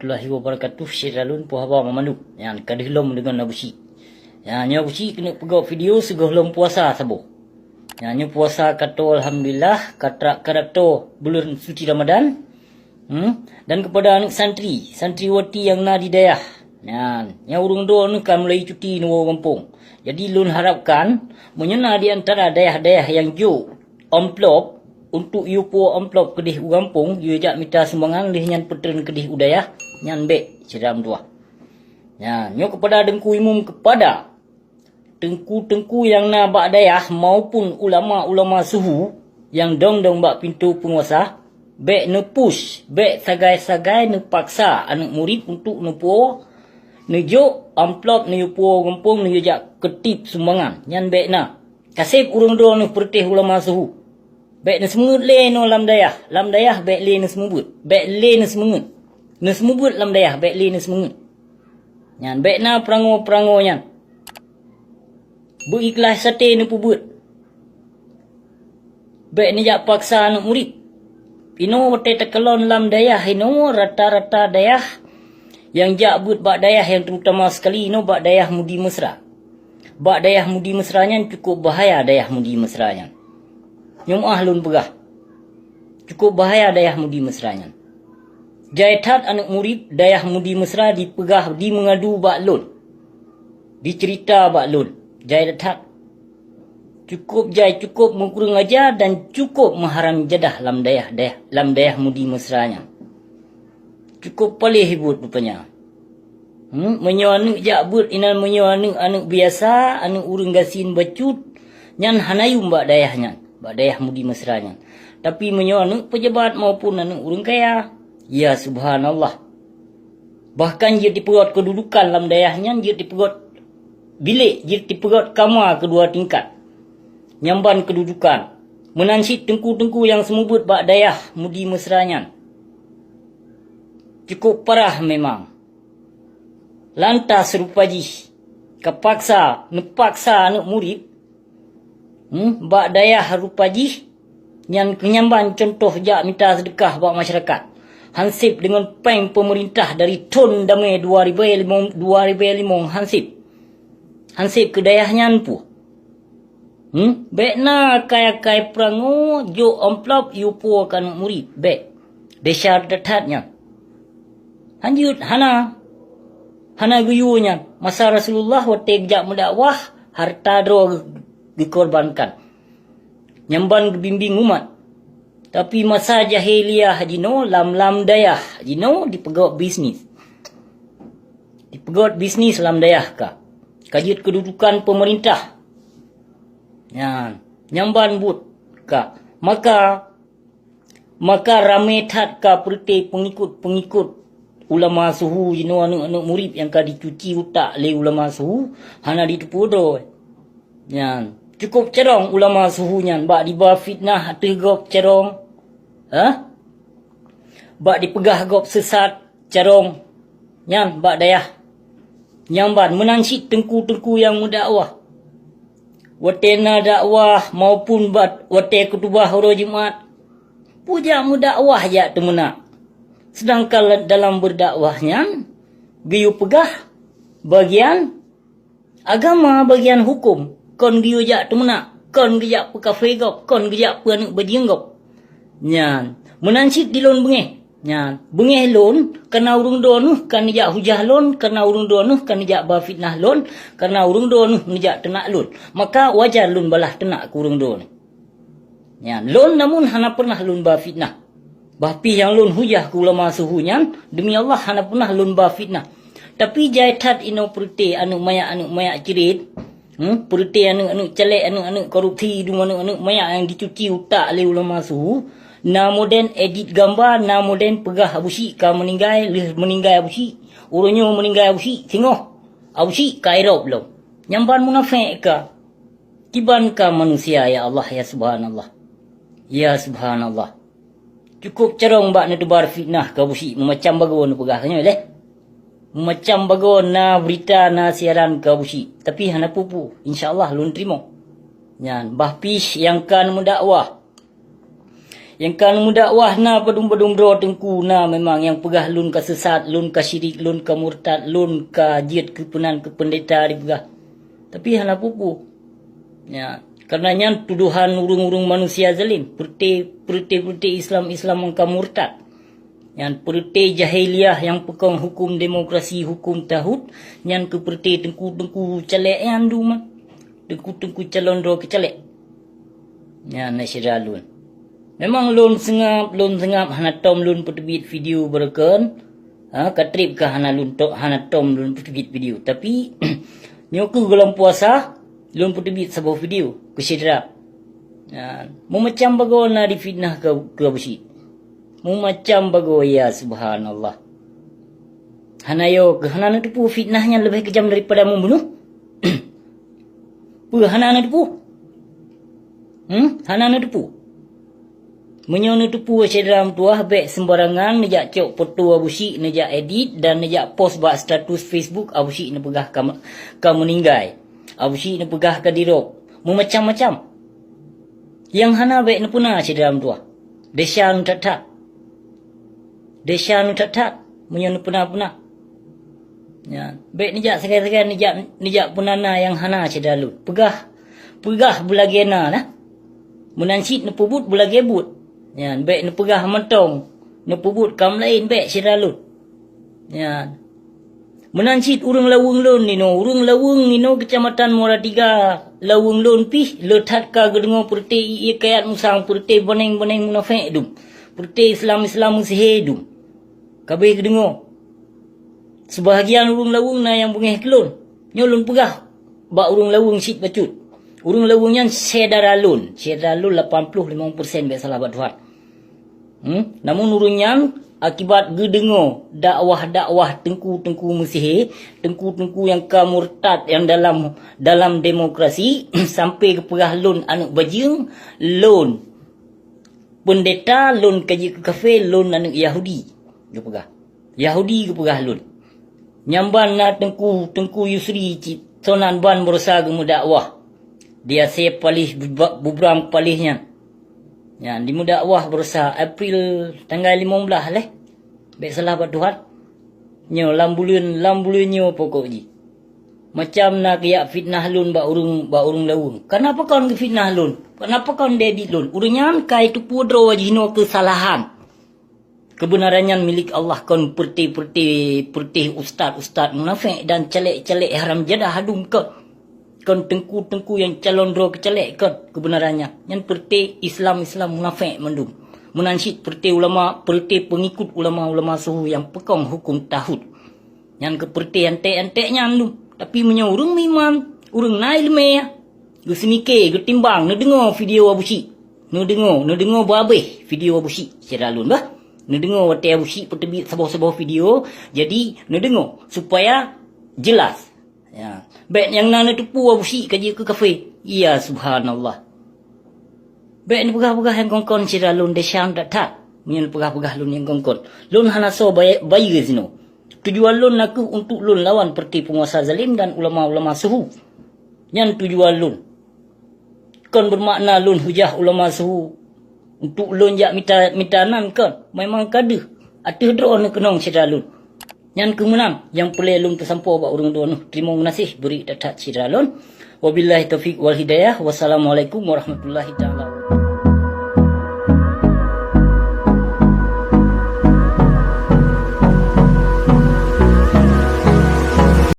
warahmatullahi wabarakatuh. Syiralun puhaba memandu. Yang kadihlam dengan nabusi. Yang nabusi kena pegau video segolong puasa sabo. Yang puasa kata alhamdulillah karato bulan suci Ramadan. Dan kepada anak santriwati yang na di daerah. Yang urung do nu kan mulai cuti nu kampung. Jadi lun harapkan menyena di antara daerah-daerah yang jo amplop untuk you po amplop kedih kampung, you jak minta sumbangan lih nyan petren kedih udaya nyan be ceram tua. Nyo kepada dengku imum kepada tengku yang na bak daerah maupun ulama-ulama suhu yang dong bak pintu penguasa be ne push, be sagai-sagai ne paksa anak murid untuk ne po ne jo amplop ne po kampung ne jak ketip sumbangan nyan be na. Kasih urung do ne pertih ulama suhu. Baik na semungut le no lam dayah baik le na semubut, baik le na semubut lam dayah baik le na semungut. Nyan baik na perango nyan. Berikhlas sate na pubut. Baik ni jak paksa anak murid. Ino wate tekelon lam dayah ino rata-rata dayah yang jak but bak dayah yang terutama sekali ino bak dayah mudi mesra. Bak dayah mudi mesra nyan cukup bahaya dayah mudi mesra nyan. Nyom ahlun pegah. Cukup bahaya dayah mudi mesranya. Jaitat anak murid dayah mudi mesra dipegah, di mengadu bak lun. Dicerita bak lun. Jaitat. Cukup mengkurang ajar dan cukup mengharam jadah lam dayah mudi mesranya. Cukup palih hibut rupanya. Menyo anak jak but inan menyo anak biasa, anak urang gasin bacut, nyan hanayum bak dayahnya. Bak dayah mudi mesranya. Tapi menyono pejabat maupun anak urang kaya. Ya subhanallah. Bahkan dia diperot kedudukan dalam dayahnya, dia diperot bilik, dia diperot kamar kedua tingkat. Nyamban kedudukan. Menansit tengku-tengku yang semubut bak dayah mudi mesranya. Cukup parah memang. Lantas rupaji. Nepaksa anak murid. Bak dayah rupaji yang kenyamban contoh jak minta sedekah bak masyarakat. Hansip dengan peng pemerintah dari Tun Damai 2005 hansip ke dayahnya pu. Baik na kaya perango jo amplop yupo kan murid baik. Besar datatnya. Hanjut hana guyunya masa Rasulullah wate jak mendakwah harta dro dikorbankan. Nyamban bimbing umat. Tapi masa jahiliyah jino lam dayah jino dipegot bisnis. Dipegot bisnis lam dayah ka. Kajit kedudukan pemerintah. Nyamban but ka. Maka ramai tat ka perti pengikut ulama suhu jino anak murid yang ka dicuci utak le ulama suhu hana ditupudo. Cukup cerong ulama suhunya. Bak dibawa fitnah tegop cerong. Bak dipegah gop sesat cerong. Bak dayah. Nyamban menansit tengku-tengku yang mendakwah. Watena dakwah maupun wate ketubah horo Jumat. Puja mendakwah ya temena. Sedangkan dalam berdakwahnya giyu pegah bagian agama, bagian hukum. Kon giyu jak temena, kon gejak pekafe gop, kon gejak panak badiang gop. Menansit di lon bengeh. Bengeh lon karena urung do nuh kan jak hujah lon, karena urung do nuh kan jak ba fitnah lon, karena urung do nuh nejak tenak lon. Maka wajar lon balah tenak ku urung do. Lon namun hana pernah lon ba fitnah. Bahpi yang lon hujah ku ulama suhunya, demi Allah hana pernah lon ba fitnah. Tapi jaitat ino perti anu mayak cerit. Perti anak celek, anak korupsi, anak mayak yang dicuci utak oleh ulama suhu. Na moden edit gambar, na moden pegah abusi ka meninggal abusi. Urunyo meninggal abusi, tengok. Abusi ka Eropa belum. Nyamban munafik ka. Kiban ka manusia ya Allah ya subhanallah. Ya subhanallah. Cukup cerong bak na debar fitnah ka abusi. Macam bagon pegahnya leh. Macam bagon na berita na siaran ke abusi. Tapi hana pupu. InsyaAllah lun terima. Bahpis yang kan mendakwah. Yang kan mudakwah na padum-padum bro tengku na memang yang pegah lun ka sesat, lun ka syirik, lun ka murtad, lun ka jid kepenan ke pendeta di pegah. Tapi hana pupu. Ya, karenanya tuduhan urung-urung manusia zalim, perti Islam ka murtad. Yang perti jahiliyah yang pekong hukum demokrasi, hukum tahud, yang ke perti tengku calek yang duma. Tengku calon ro ke calek. Ya, nasyira lun. Memang lun sengap hana tom lun petebit video berken. Katrip ke hana tom lun petebit video. Tapi nyoku dalam puasa lun petebit sebuah video kesidra. Mu macam bago na difitnah ke besi. Mu macam bago ya subhanallah. Hanayo ke hana tipu fitnahnya lebih kejam daripada membunuh. Hana tipu. Hana tipu. Menyono tipu sedram tuah bek sembarangan nejak cok foto abusi, nejak edit dan nejak post bak status Facebook abusi ne pegah ka meninggai. Abusi ne pegah ka dirok. Mu macam-macam. Yang hana bek ne puna sedram tuah. Desyan tatak. Menyono puna. Ya, bek nejak segan-segan nejak punana yang hana sedalu. Pegah bulagena lah. Menansit ne pubut bulagebut. Ya, bek ne pegah mentong. Ne pubut kam lain bek sedalu. Ya. Menansit urang lawung lon nino, urang lawung nino kecamatan Muara Tiga, lawung lon pih letat ka gedengo perti kayat musang perti boneng-boneng munafik dum. Perti Islam musihedum. Kabeh gedengo. Sebahagian urang lawung na yang bungeh kelon. Nyolon pegah bak urang lawung sit bacut. Urang lawungnya sedaralun 85% bek salah bak Tuhan. Namun urungnya akibat gedengo dakwah tengku musihe, tengku yang kamurtad yang dalam demokrasi sampai ke pegah lon anak bajing, lon pendeta, lon kaji ke kafe, lon anak Yahudi ke pegah. Yahudi ke pegah lon. Nyamban na tengku Yusri sonan ban berusaha gemu dakwah. Dia saya palih bubram palihnya. Ya, di mudakwah berusaha April tanggal 15 leh. Baik salah buat Tuhan. Nyo lambuleun nyo pokok ji. Macam nak ya fitnah lun ba urung lawung. Kenapa kau ke fitnah lun? Kenapa kau dedit lun? Urungnya kai tu pudro wajino kesalahan. Kebenarannya milik Allah kon perti ustaz munafik dan celek haram jadah hadum kau. Kon tengku yang calon roh kecelek kebenarannya. Yang perti Islam munafik mendum. Menansit perti ulama, perti pengikut ulama suhu yang pekong hukum tahud. Yang keperti antek-anteknya mendum. Tapi menyorong memang urang naik lemah. Gesemike, getimbang, nedengo video abusi. Nedengo babeh video abusi. Seralun bah. Nedengo wate abusi petebit sebuah video. Jadi nedengo supaya jelas. Ya. Baik yang nana tupu abusi kaji ke kafe. Ya subhanallah. Baik ni pegah-pegah yang kongkon sira lun desyang tak. Menyen pegah-pegah lun yang kongkon. Lun hana so bayi zino. Tujuan lun aku untuk lun lawan perti penguasa zalim dan ulama-ulama suhu. Yang tujuan lun. Kon bermakna lun hujah ulama suhu. Untuk lun jak mitanan kon. Memang kaduh. Atuh drone kenong sira lun. Yang kemenang, yang pelai lun tersampau bak urang dua nuh. Terima kasih beri datat sira lun. Wabillahi taufiq wal hidayah. Wassalamualaikum warahmatullahi taala.